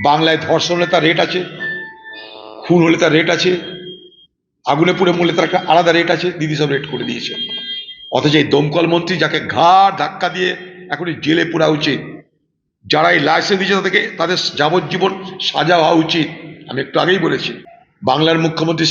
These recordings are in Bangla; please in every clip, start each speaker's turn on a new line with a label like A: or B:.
A: বাংলায় ধর্ষণ হলে তার রেট আছে, খুন হলে তার রেট আছে, আগুনে পুড়ে মরলে তার একটা আলাদা রেট আছে, দিদি সব রেট করে দিয়েছে। অথচ এই দমকল মন্ত্রী যাকে ঘাড় ধাক্কা দিয়ে এখনই জেলে পোড়া উচিত, যারা এই লাইসেন্স দিয়েছে তাদেরকে তাদের যাবজ্জীবন সাজা হওয়া উচিত। আমি একটু আগেই বলেছি বাংলার মুখ্যমন্ত্রী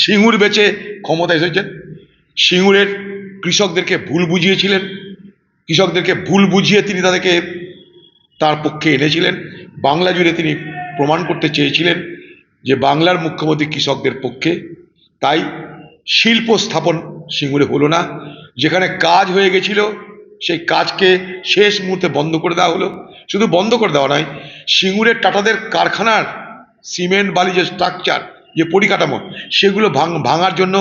A: সিঙ্গুর বেচে ক্ষমতায় এসেছেন। সিঙ্গুরের কৃষকদেরকে ভুল বুঝিয়েছিলেন, কৃষকদেরকে ভুল বুঝিয়ে তিনি তাদেরকে তার পক্ষে এনেছিলেন। বাংলা জুড়ে তিনি প্রমাণ করতে চেয়েছিলেন যে বাংলার মুখ্যমন্ত্রী কৃষকদের পক্ষে। তাই শিল্প স্থাপন সিঙ্গুরে হলো না, যেখানে কাজ হয়ে গেছিল সেই কাজকে শেষ মুহূর্তে বন্ধ করে দেওয়া হলো। শুধু বন্ধ করে দেওয়া নয়, সিঙ্গুরের টাটাদের কারখানার সিমেন্ট বালি যে স্ট্রাকচার, যে পরিকাঠামো, সেগুলো ভাঙার জন্য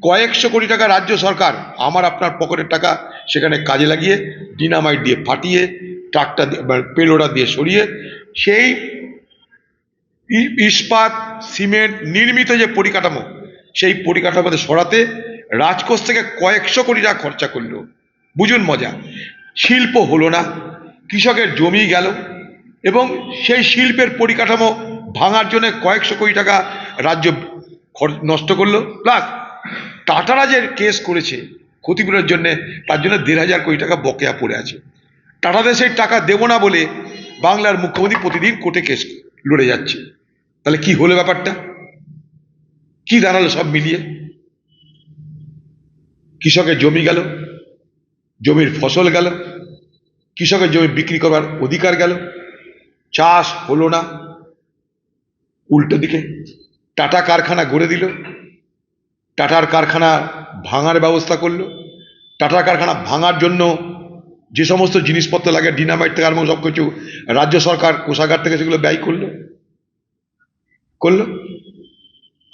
A: কয়েকশো কোটি টাকা রাজ্য সরকার আমার আপনার পকেটের টাকা সেখানে কাজে লাগিয়ে ডিনামাইট দিয়ে ফাটিয়ে ট্রাকটা পেলোডার দিয়ে সরিয়ে সেই ইস্পাত সিমেন্ট নির্মিত যে পরিকাঠামো, সেই পরিকাঠামোতে সরাতে রাজকোষ থেকে কয়েকশো কোটি টাকা খরচা করলো। বুঝুন মজা, শিল্প হলো না, কৃষকের জমি গেল এবং সেই শিল্পের পরিকাঠামো ভাঙার জন্য কয়েকশো কোটি টাকা রাজ্য নষ্ট করলো। প্লাস টাটারা যে কেস করেছে ক্ষতিপূরণের জন্য, তার জন্য 1,500 কোটি টাকা বকেয়া পড়ে আছে। টাটাদের সেই টাকা দেব না বলে বাংলার মুখ্যমন্ত্রী প্রতিদিন কোর্টে কেস লড়ে যাচ্ছে। তাহলে কি হলো ব্যাপারটা, কি দাঁড়ালো সব মিলিয়ে? কৃষকের জমি গেল, জমির ফসল গেল, কৃষকের জমি বিক্রি করবার অধিকার গেল, চাষ হলো না। উল্টো দিকে টাটা কারখানা গড়ে দিল, টাটার কারখানা ভাঙার ব্যবস্থা করলো। টাটার কারখানা ভাঙার জন্য যে সমস্ত জিনিসপত্র লাগে, ডিনামাইট থেকে আরম্ভ সব কিছু রাজ্য সরকার কোষাগার থেকে সেগুলো ব্যয় করলো।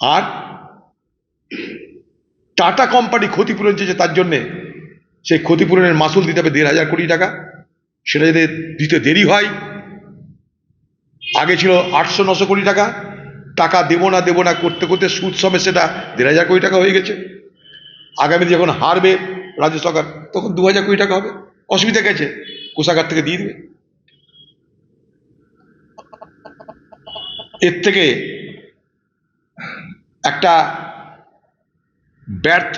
A: আর টাটা কোম্পানি ক্ষতিপূরণ চেয়েছে, তার জন্যে সেই ক্ষতিপূরণের মাসুল দিতে হবে 1,500 কোটি টাকা। সেটা যদি দিতে দেরি হয়, আগে ছিল 800-900 কোটি টাকা, টাকা দেবো না করতে করতে সুদ সমেত সেটা 1,500 কোটি টাকা হয়ে গেছে। আগামী যখন হারবে রাজ্য সরকার, তখন 2,000 কোটি টাকা হবে। অসুবিধা গেছে, কোষাগার থেকে দিয়ে দেবে। এর থেকে একটা ব্যর্থ,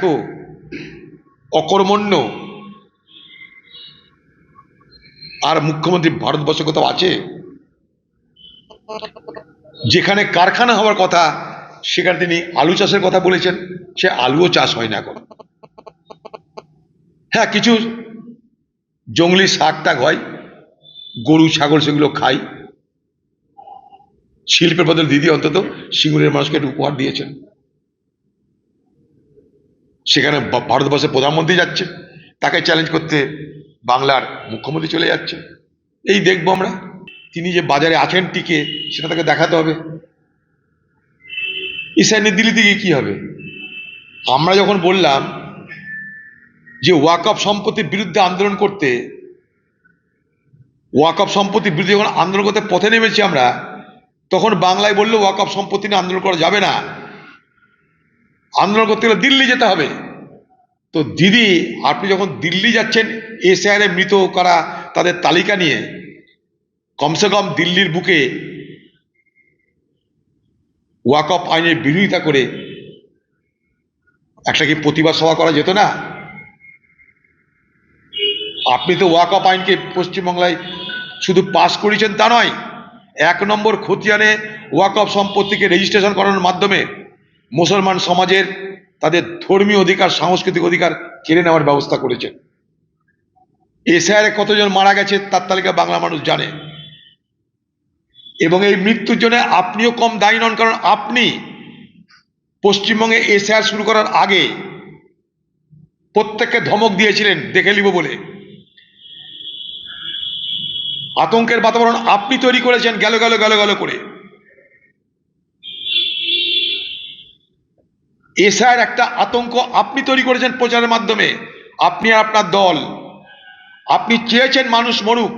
A: অকর্মণ্য আর মুখ্যমন্ত্রী ভারতবর্ষে কোথাও আছে? যেখানে কারখানা হওয়ার কথা সেখানে তিনি আলু চাষের কথা বলেছেন, সে আলুও চাষ হয় না এখন। হ্যাঁ, কিছু জঙ্গলি শাক টাক হয়, গরু ছাগল সেগুলো খাই। শিল্পের বদলে দিদি অন্তত সিঙ্গুরের মানুষকে একটু উপহার দিয়েছেন। সেখানে ভারতবর্ষের প্রধানমন্ত্রী যাচ্ছে, তাকে চ্যালেঞ্জ করতে বাংলার মুখ্যমন্ত্রী চলে যাচ্ছে। এই দেখবো আমরা, তিনি যে বাজারে আছেন টিকে, সেটা তাকে দেখাতে হবে। ইসাইনে দিল্লিতে গিয়ে কি হবে? আমরা যখন বললাম যে ওয়াকফ সম্পত্তির বিরুদ্ধে আন্দোলন করতে, ওয়াকফ সম্পত্তির বিরুদ্ধে যখন আন্দোলন করতে পথে নেমেছি আমরা, তখন বাংলায় বললো ওয়াকফ সম্পত্তি নিয়ে আন্দোলন করা যাবে না, আন্দোলন করতে গেলে দিল্লি যেতে হবে। তো দিদি, আপনি যখন দিল্লি যাচ্ছেন এসআইআর মৃত করা তাদের তালিকা নিয়ে, কমসে কম দিল্লির বুকে ওয়াকফ আইনের বিরোধিতা করে একটা কি প্রতিবাদ সভা করা যেত না? আপনি তো ওয়াকফ আইনকে পশ্চিমবাংলায় শুধু পাস করেছেন তা নয়, 1 নম্বর খতিয়ানে ওয়াকফ সম্পত্তিকে রেজিস্ট্রেশন করানোর মাধ্যমে মুসলমান সমাজের তাদের ধর্মীয় অধিকার, সাংস্কৃতিক অধিকার কেড়ে নেওয়ার ব্যবস্থা করেছেন। এসআইআরে কতজন মারা গেছে তার তালিকা বাংলা মানুষ জানে। এবং এই মৃত্যুর জন্য আপনিও কম দায়ী নন, কারণ আপনি পশ্চিমবঙ্গে এসআইআর শুরু করার আগে প্রত্যেককে ধমক দিয়েছিলেন দেখে নিব বলে। আতঙ্কের বাতাবরণ আপনি তৈরি করেছেন গেল করে। এসআইআর একটা আতঙ্ক আপনি তৈরি করেছেন প্রচারের মাধ্যমে, আপনি আর আপনার দল। আপনি চেয়েছেন মানুষ মরুক,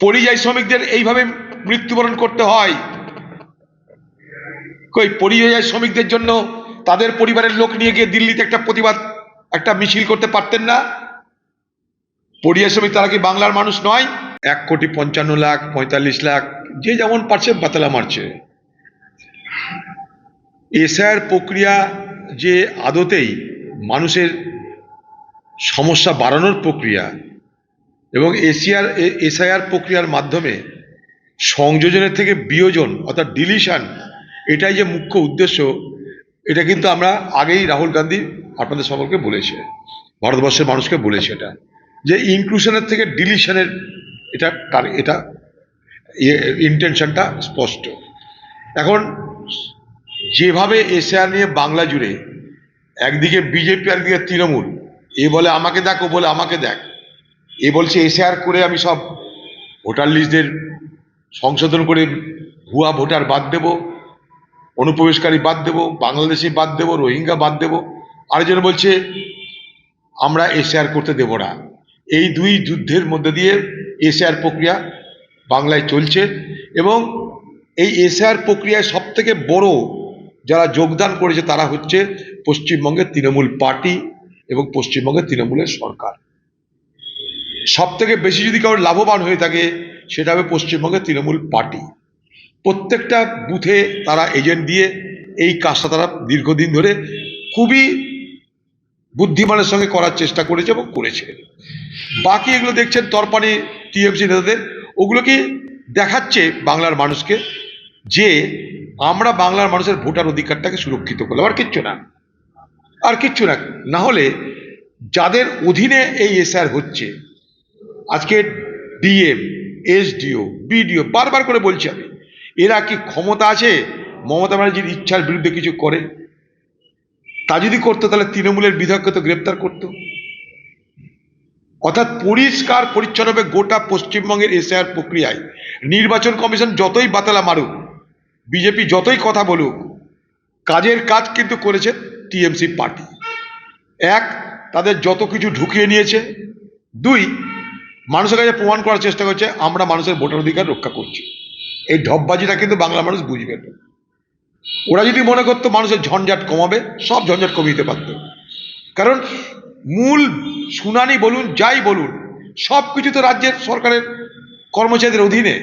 A: পরিযায়ী শ্রমিকদের এইভাবে মৃত্যুবরণ করতে হয়। কই পরিযায়ী শ্রমিকদের জন্য তাদের পরিবারের লোক নিয়ে গিয়ে দিল্লিতে একটা প্রতিবাদ, একটা মিছিল করতে পারতেন না? পরিযায়ী শ্রমিক তারা কি বাংলার মানুষ নয়? 1,55,00,000, 45,00,000, যে যেমন পারছে বাতালা মারছে। এসআইআর প্রক্রিয়া যে আদতেই মানুষের সমস্যা বাড়ানোর প্রক্রিয়া, এবং এসআইআর প্রক্রিয়ার মাধ্যমে সংযোজনের থেকে বিয়োজন অর্থাৎ ডিলিশন, এটাই যে মুখ্য উদ্দেশ্য, এটা কিন্তু আমরা আগেই রাহুল গান্ধী আপনাদের সকলকে বলেছে, ভারতবর্ষের মানুষকে বলেছে, এটা যে ইনক্লুশনের থেকে ডিলিশনের এটা ইন্টেনশনটা স্পষ্ট। এখন যেভাবে এসআইআর নিয়ে বাংলা জুড়ে একদিকে বিজেপি, একদিকে তৃণমূল, এ বলে আমাকে দেখ, ও বলে আমাকে দেখ, এ বলছে এসআইআর করে আমি সব ভোটার লিস্টদের সংশোধন করে ভুয়া ভোটার বাদ দেব, অনুপ্রবেশকারী বাদ দেব, বাংলাদেশি বাদ দেব, রোহিঙ্গা বাদ দেব, আরেকজন বলছে আমরা এসআইআর করতে দেব না। এই দুই যুদ্ধের মধ্যে দিয়ে এসআইআর প্রক্রিয়া বাংলায় চলছে, এবং এই এসআইআর প্রক্রিয়ায় সব থেকে বড় যারা যোগদান করেছে তারা হচ্ছে পশ্চিমবঙ্গের তৃণমূল পার্টি এবং পশ্চিমবঙ্গের তৃণমূলের সরকার। সব থেকে বেশি যদি কারোর লাভবান হয়ে থাকে সেটা হবে পশ্চিমবঙ্গের তৃণমূল পার্টি। প্রত্যেকটা বুথে তারা এজেন্ট দিয়ে এই কাজটা তারা দীর্ঘদিন ধরে খুবই বুদ্ধিমানের সঙ্গে করার চেষ্টা করেছে এবং করেছে। বাকি এগুলো দেখছেন তরপানি টিএমসি নেতাদের, ওগুলো কি দেখাচ্ছে বাংলার মানুষকে যে আমরা বাংলার মানুষের ভোটার অধিকারটাকে সুরক্ষিত করলাম, আর কিচ্ছু না, আর কিচ্ছু না। না হলে যাদের অধীনে এই এসআইআর হচ্ছে, আজকে ডিএম, এসডিও, বিডিও, বারবার করে বলছি আমি, এরা কি ক্ষমতা আছে মমতা ব্যানার্জির ইচ্ছার বিরুদ্ধে কিছু করে? তা যদি করতো তাহলে তৃণমূলের বিধায়ককে তো গ্রেপ্তার করতো। অর্থাৎ পরিষ্কার পরিচ্ছন্নভাবে গোটা পশ্চিমবঙ্গের এসআইআর প্রক্রিয়ায় নির্বাচন কমিশন যতই বাতালা মারুক, বিজেপি যতই কথা বলুক, কাজের কাজ কিন্তু করেছে টিএমসি পার্টি। এক, তাদের যত কিছু ঢুকিয়ে নিয়েছে। দুই, মানুষের কাছে প্রমাণ করার চেষ্টা করছে আমরা মানুষের ভোটার অধিকার রক্ষা করছি। এই ঢপবাজিটা কিন্তু বাংলা মানুষ বুঝবে না। ওরা যদি মনে করতো মানুষের ঝঞ্ঝাট কমাবে, সব ঝঞ্ঝাট কমিয়ে দিতে পারত। কারণ মূল শুনানি বলুন, যাই বলুন, সব কিছু তো রাজ্যের সরকারের কর্মচারীদের অধীনে।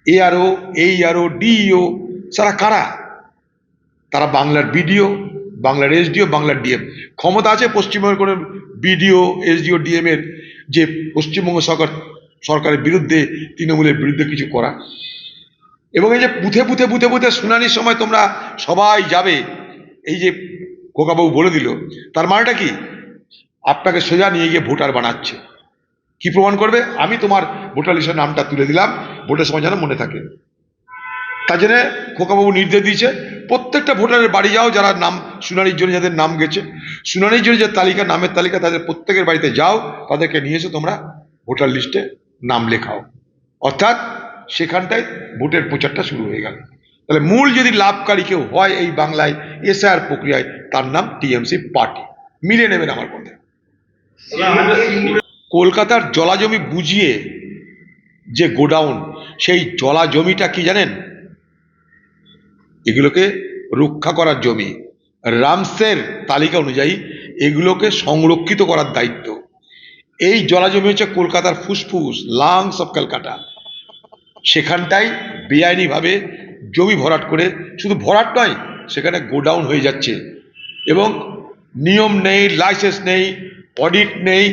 A: এআরও, এইআরও, ডিইও সারা কারা? তারা বাংলার বিডিও, বাংলার এসডিও, বাংলার ডিএম। ক্ষমতা আছে পশ্চিমবঙ্গের কোনো বিডিও, এসডিও, ডিএম এর যে পশ্চিমবঙ্গ সরকারের বিরুদ্ধে, তৃণমূলের বিরুদ্ধে কিছু করা? এবং এই যে বুথে বুথে বুথে বুথে শুনানির সময় তোমরা সবাই যাবে, এই যে খোকাবাবু বলে দিল, তার মানেটা কি? আপনাকে সোজা নিয়ে গিয়ে ভোটার বানাচ্ছে। কি প্রমাণ করবে? আমি তোমার ভোটার লিস্টের নামটা তুলে দিলাম, ভোটের সময় যেন মনে থাকে। তার জন্য খোকাবাবু নির্দেশ দিয়েছে প্রত্যেকটা ভোটারের বাড়ি যাও, যারা নাম শুনানির জন্য যাদের নাম গেছে, শুনানির জন্য যে তালিকা, নামের তালিকা, তাদের প্রত্যেকের বাড়িতে যাও, তাদেরকে নিয়ে এসে তোমরা ভোটার লিস্টে নাম লেখাও। অর্থাৎ সেখানটায় ভোটের প্রচারটা শুরু হয়ে গেল। তাহলে মূল যদি লাভকারী কেউ হয় এই বাংলায় এসআইআর প্রক্রিয়ায়, তার নাম টিএমসি পার্টি। মিলিয়ে নেবেন আমার কথা। কলকাতার জলাজমি বুঝিয়ে যে গোডাউন, সেই জলা জমিটা কি জানেন? এগুলোকে রক্ষা করার জমি। রামসের তালিকা অনুযায়ী এগুলোকে সংরক্ষিত করার দায়িত্ব। এই জলাজমি হচ্ছে কলকাতার ফুসফুস, লাংস অফ ক্যালকাটা। সেখানটাই বেআইনিভাবে জমি ভরাট করে, শুধু ভরাট নয়, সেখানে গোডাউন হয়ে যাচ্ছে, এবং নিয়ম নেই, লাইসেন্স নেই, অডিট নেই,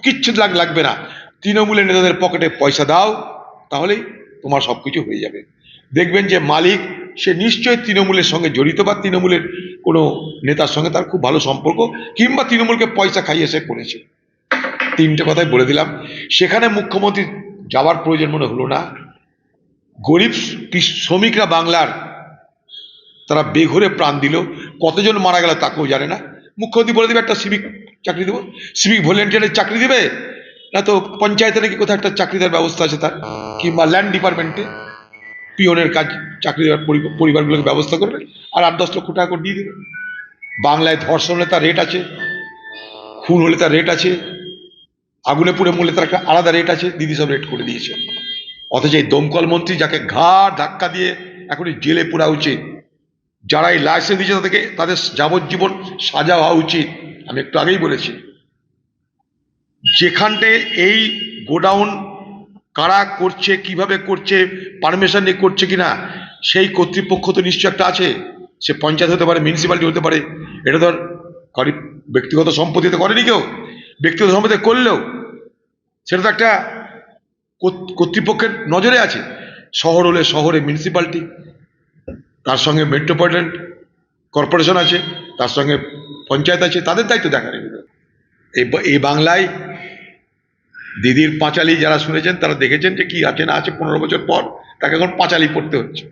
A: কিচ্ছু লাগবে না। তৃণমূলের নেতাদের পকেটে পয়সা দাও, তাহলেই তোমার সব কিছু হয়ে যাবে। দেখবেন যে মালিক সে নিশ্চয়ই তৃণমূলের সঙ্গে জড়িত, বা তৃণমূলের কোনো নেতার সঙ্গে তার খুব ভালো সম্পর্ক, কিংবা তৃণমূলকে পয়সা খাইয়ে সে করেছে। তিনটে কথাই বলে দিলাম। সেখানে মুখ্যমন্ত্রী যাওয়ার প্রয়োজন মনে হলো না। গরিব শ্রমিকরা বাংলার, তারা বেঘরে প্রাণ দিল, কতজন মারা গেল তাকেও জানে না। মুখ্যমন্ত্রী বলে দেবে একটা সিভিক চাকরি দেবো, সিভিক ভলেন্টিয়ারের চাকরি দেবে, না তো পঞ্চায়েতে নাকি কোথাও একটা চাকরি দেওয়ার ব্যবস্থা আছে তার, কিংবা ল্যান্ড ডিপার্টমেন্টে পিওনের কাজ, চাকরি দেওয়ার পরিবারগুলোকে ব্যবস্থা করবে, আর 8-10 লক্ষ টাকা করে দিয়ে দেবে। বাংলায় ধর্ষণ হলে তার রেট আছে, খুন হলে তার রেট আছে, আগুনে পুড়ে মরলে তার একটা আলাদা রেট আছে, দিদি সব রেট করে দিয়েছে। অথচ এই দমকল মন্ত্রী, যাকে ঘাড় ধাক্কা দিয়ে এখনই জেলে পোড়া উচিত, যারা এই লাইসেন্স দিয়েছে তাদেরকে, তাদের যাবজ্জীবন সাজা হওয়া উচিত। আমি একটু আগেই বলেছি, যেখানটে এই গোডাউন কারা করছে, কিভাবে করছে, পারমিশন নিয়ে করছে কিনা, সেই কর্তৃপক্ষ তো নিশ্চয় একটা আছে। সে পঞ্চায়েত হতে পারে, মিউনিসিপ্যালিটি হতে পারে। এটা ধর কারি ব্যক্তিগত সম্পত্তিতে করেনি কেউ, ব্যক্তিগত সম্পত্তি করলেও সেটা তো একটা কর্তৃপক্ষের নজরে আছে। শহর হলে শহরে মিউনিসিপ্যালিটি, তার সঙ্গে মেট্রোপলিটন কর্পোরেশন আছে, তার সঙ্গে পঞ্চায়েত আছে, তাদের দায়িত্ব দেখার এগুলো। এই বাংলায় দিদির পাঁচালী যারা শুনেছেন তারা দেখেছেন যে কি আছে না আছে। 15 বছর পর তাকে এখন পাঁচালী পড়তে হচ্ছে।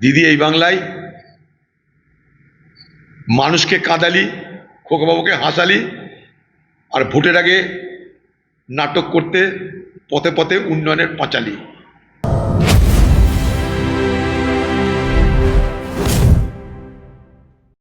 A: দিদি এই বাংলায় মানুষকে কাঁদালি, খোকাবাবুকে হাসালি, আর ভোটের আগে নাটক করতে পথে পথে উন্নয়নের পাঁচালী।